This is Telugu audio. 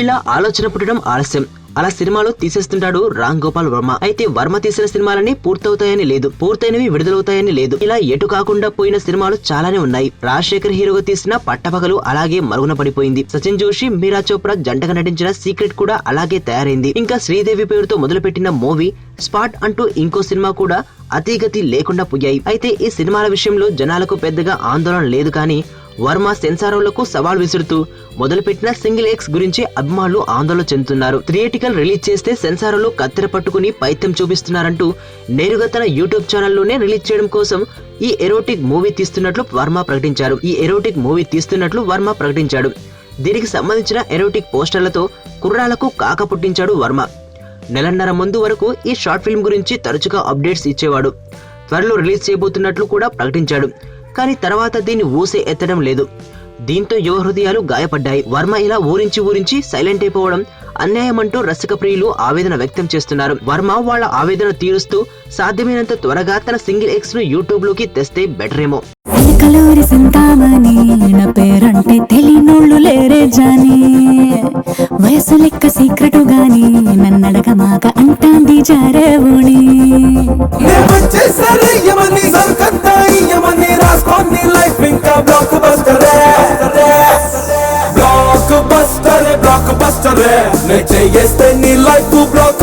ఇలా ఆలోచన పుట్టడం ఆలస్యం. అలా సినిమాలు తీసేస్తుంటాడు రామ్ గోపాల్ వర్మ. అయితే వర్మ తీసిన సినిమాలని పూర్తవుతాయని లేదు, పూర్తయినవి విడుదలవుతాయని లేదు. ఇలా ఎటు కాకుండా పోయిన సినిమాలు చాలానే ఉన్నాయి. రాజశేఖర్ హీరోగా తీసిన పట్టపగలు అలాగే మరుగున పడిపోయింది. సచిన్ జోషి, మీరా చోప్రా జంటగా నటించిన సీక్రెట్ కూడా అలాగే తయారైంది. ఇంకా శ్రీదేవి పేరుతో మొదలుపెట్టిన మూవీ స్పాట్ అంటూ ఇంకో సినిమా కూడా అతిగతి లేకుండా పోయాయి. అయితే ఈ సినిమాల విషయంలో జనాలకు పెద్దగా ఆందోళన లేదు. కానీ వర్మ సెన్సార్లకు సవాల్ విసురుతూ మొదలుపెట్టిన సింగిల్ ఎక్స్ గురించి అభిమానులు ఆందోళన చెందుతున్నారు. థియేటికల్ రిలీజ్ చేస్తే సెన్సార్లు కత్తెర పట్టుకుని పైత్యం చూపిస్తున్నారంటూ నేరుగా తన యూట్యూబ్ ఛానల్లోనే రిలీజ్ చేయడం కోసం ఈ ఎరోటిక్ మూవీ తీస్తున్నట్లు వర్మ ప్రకటించాడు. దీనికి సంబంధించిన ఎరోటిక్ పోస్టర్లతో కుర్రాలకు కాక పుట్టించాడు వర్మ. నెలన్నర ముందు వరకు ఈ షార్ట్ ఫిల్మ్ గురించి తరచుగా అప్డేట్స్ ఇచ్చేవాడు. త్వరలో రిలీజ్ చేయబోతున్నట్లు కూడా ప్రకటించాడు. కానీ తర్వాత దీన్ని ఊసే ఎత్తడం లేదు. దీంతో యువ హృదయాలు గాయపడ్డాయి. వర్మ ఇలా ఊరించి సైలెంట్ అయిపోవడం అన్యాయమంటూ రసిక ప్రియులు ఆవేదన వ్యక్తం చేస్తున్నారు. వర్మ వాళ్ళ ఆవేదన తీరుస్తూ సాధ్యమైనంత త్వరగా తన సింగిల్ ఎక్స్ ను యూట్యూబ్ లోకి తెస్తే బెటర్ ఏమో. కలూరి సింతామణి నా పేరంటే తెలియనోళ్ళు లేరే జాని, వయసు లెక్క సీక్రెట్ గాని నన్నడగ మాక అంటాంది జారేవుని. బ్లాక్ బస్టర్ నే చేస్తే నీ లైఫ్ బ్లాక్